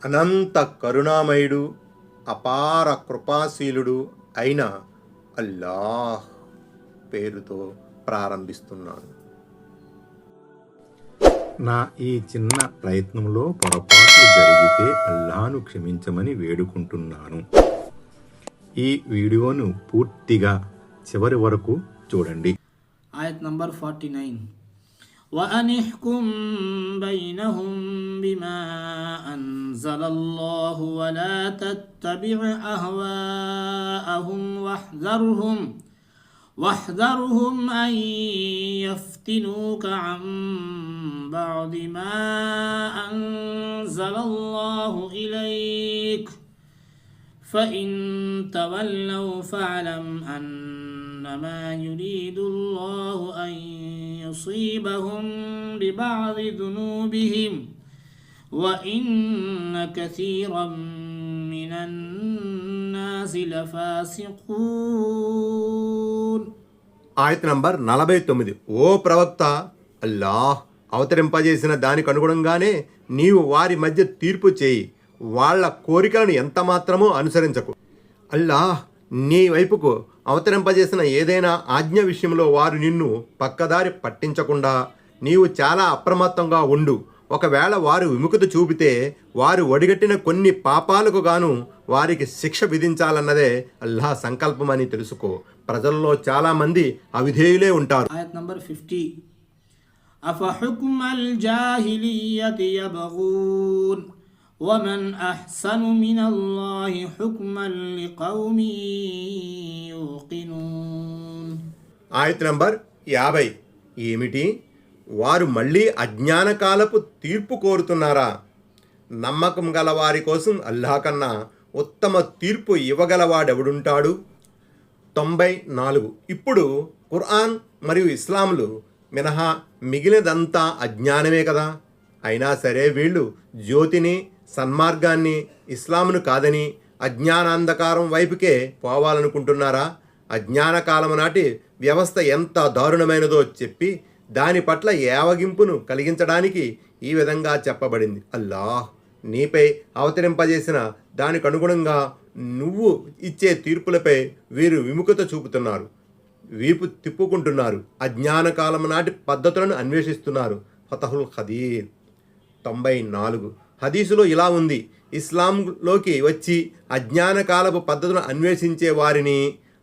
అనంత కరుణామయుడు, అపార కృపాశీలుడు అయిన అల్లాహ్ పేరుతో ప్రారంభిస్తున్నాను. నా ఈ చిన్న ప్రయత్నంలో పొరపాట్లు జరిగితే అల్లాహ్ను క్షమించమని వేడుకుంటున్నాను. ఈ వీడియోను పూర్తిగా చివరి వరకు చూడండి. ఆయత్ నంబర్ 49. وأنحكم بينهم بما أنزل الله ولا تتبع أهواءهم واحذرهم أن يفتنوك عن بعض ما أنزل الله إليك فإن تولوا فاعلم أنما يريد الله أن يصيبهم ببعض ذنوبهم وإن كثيرا من الناس لفاسقون. ఆయత్ నంబర్ 49. ఓ ప్రవక్త, అల్లాహ్ అవతరింపజేసిన దానికి అనుగుణంగానే నీవు వారి మధ్య తీర్పు చేయి. వాళ్ళ కోరికలను ఎంత మాత్రమూ అనుసరించకు. అల్లాహ్ నీ వైపుకు అవతరింపజేసిన ఏదైనా ఆజ్ఞ విషయంలో వారు నిన్ను పక్కదారి పట్టించకుండా నీవు చాలా అప్రమత్తంగా ఉండు. ఒకవేళ వారు విముఖత చూపితే వారు ఒడిగట్టిన కొన్ని పాపాలకు గాను వారికి శిక్ష విధించాలన్నదే అల్లాహ్ సంకల్పమని తెలుసుకో. ప్రజల్లో చాలామంది అవిధేయులే ఉంటారు. ఆయత్ నంబర్ 50. అఫహుక్మల్ జాహిలియ్యతి యబ్గూన్ ومن أحسن من الله حكما لقوم يوقنون. ఆయత్ నంబర్ 50. ఏమిటి? వారు మళ్ళీ అజ్ఞానకాలపు తీర్పు కోరుతున్నారా? నమ్మకం గల వారి కోసం అల్లాహ్ కన్నా ఉత్తమ తీర్పు ఇవ్వగలవాడెవడుంటాడు? 94. ఇప్పుడు ఖురాన్ మరియు ఇస్లాంలు మినహా మిగిలినదంతా అజ్ఞానమే కదా. అయినా సరే వీళ్ళు జ్యోతిని, సన్మార్గాన్ని, ఇస్లామును కాదని అజ్ఞానాంధకారం వైపుకే పోవాలనుకుంటున్నారా? అజ్ఞానకాలం నాటి వ్యవస్థ ఎంత దారుణమైనదో చెప్పి దాని పట్ల ఏవగింపును కలిగించడానికి ఈ విధంగా చెప్పబడింది. అల్లాహ్ నీపై అవతరింపజేసిన దానికి అనుగుణంగా నువ్వు ఇచ్చే తీర్పులపై వీరు విముఖత చూపుతున్నారు, వీపు తిప్పుకుంటున్నారు, అజ్ఞానకాలం నాటి పద్ధతులను అన్వేషిస్తున్నారు. ఫతహుల్ ఖదీర్ 94. హదీసులో ఇలా ఉంది: ఇస్లాంలోకి వచ్చి అజ్ఞానకాలపు పద్ధతులను అన్వేషించే వారిని,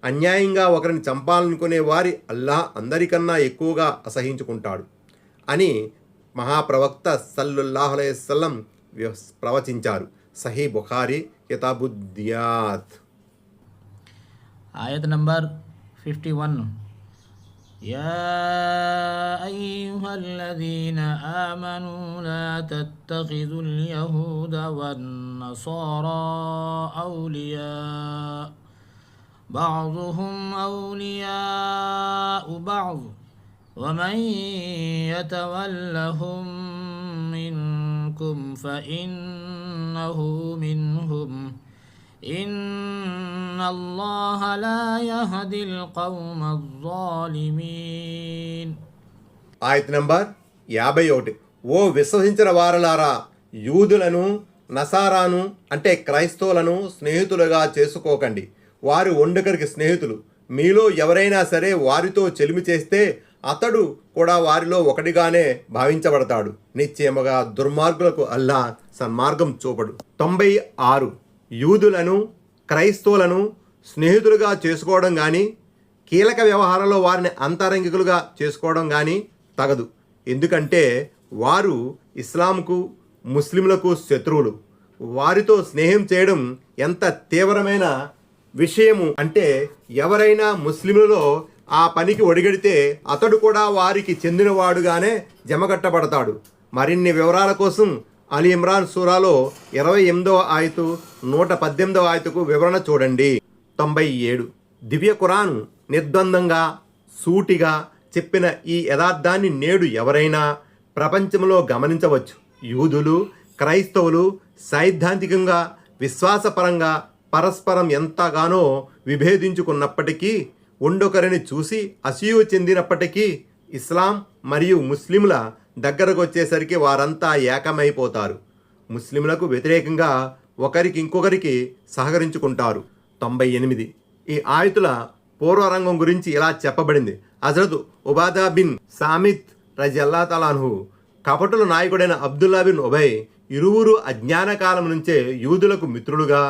అన్యాయంగా ఒకరిని చంపాలనుకునే వారి అల్లాహ్ అందరికన్నా ఎక్కువగా అసహించుకుంటాడు అని మహాప్రవక్త సల్లల్లాహు అలైహి వసల్లం ప్రవచించారు. సహీ బుఖారీ కితాబుద్దియాత్. ఆయత్ నంబర్ 51. يا أيها الذين آمنوا لا تتخذوا اليهود والنصارى أولياء بعضهم أولياء بعض ومن يتولهم منكم فإنه منهم إن الله لا يهدي القوم الظالمين. ఆయత్ నంబర్ 51. ఓ విశ్వసించిన వారలారా, యూదులను, నసారాను అంటే క్రైస్తవులను స్నేహితులుగా చేసుకోకండి. వారు ఒండొకరికి స్నేహితులు. మీలో ఎవరైనా సరే వారితో చెలిమి చేస్తే అతడు కూడా వారిలో ఒకటిగానే భావించబడతాడు. నిశ్చయముగా దుర్మార్గులకు అల్లాహ్ సన్మార్గం చూపడు. 96. యూదులను, క్రైస్తవులను స్నేహితులుగా చేసుకోవడం కానీ, కీలక వ్యవహారంలో వారిని అంతరంగికులుగా చేసుకోవడం కానీ తగదు. ఎందుకంటే వారు ఇస్లాంకు, ముస్లింలకు శత్రువులు. వారితో స్నేహం చేయడం ఎంత తీవ్రమైన విషయము అంటే, ఎవరైనా ముస్లింలలో ఆ పనికి ఒడిగడితే అతడు కూడా వారికి చెందినవాడుగానే జమగట్టబడతాడు. మరిన్ని వివరాల కోసం అలీ ఇమ్రాన్ సూరాలో 28వ ఆయతు, 118వ ఆయతుకు వివరణ చూడండి. 97. దివ్య ఖురాన్ నిర్ద్వందంగా, సూటిగా చెప్పిన ఈ యథార్థాన్ని నేడు ఎవరైనా ప్రపంచంలో గమనించవచ్చు. యూదులు, క్రైస్తవులు సైద్ధాంతికంగా, విశ్వాసపరంగా పరస్పరం ఎంతగానో విభేదించుకున్నప్పటికీ, ఒండొకరిని చూసి అసూయ చెందినప్పటికీ ఇస్లాం మరియు ముస్లింల దగ్గరకు వచ్చేసరికి వారంతా ఏకమైపోతారు. ముస్లింలకు వ్యతిరేకంగా ఒకరికి ఇంకొకరికి సహకరించుకుంటారు. 98 ఈ ఆయుతుల పూర్వరంగం గురించి ఇలా చెప్పబడింది. హజరత్ ఉబాదా బిన్ సామిత్ రజియల్లా తాలాన్హు కపటుల నాయకుడైన అబ్దుల్లా బిన్ ఉబై ఇరువురు అజ్ఞాన కాలం నుంచే యూదులకు మిత్రులుగా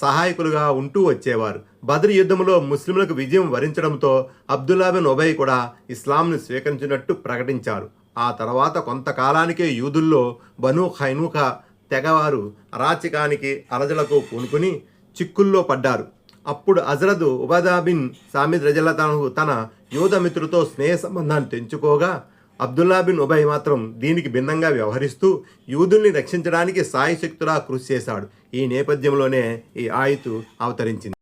సహాయకులుగా ఉంటూ వచ్చేవారు. బద్ర్ యుద్ధంలో ముస్లింలకు విజయం వరించడంతో అబ్దుల్లా బిన్ ఉబై కూడా ఇస్లాంను స్వీకరించినట్టు ప్రకటించారు. ఆ తర్వాత కొంతకాలానికే యూదుల్లో బను ఖైనుఖా తెగవారు అరాచకానికి అలజలకు పూనుకుని చిక్కుల్లో పడ్డారు. అప్పుడు హజరత్ ఉబాదా బిన్ సామిద్ రజల్లాహు తన యూద మిత్రులతో స్నేహ సంబంధాన్ని తెంచుకోగా అబ్దుల్లా బిన్ ఉబై మాత్రం దీనికి భిన్నంగా వ్యవహరిస్తూ యూదుల్ని రక్షించడానికి సాయశక్తులా కృషి చేశాడు. ఈ నేపథ్యంలోనే ఈ ఆయతు అవతరించింది.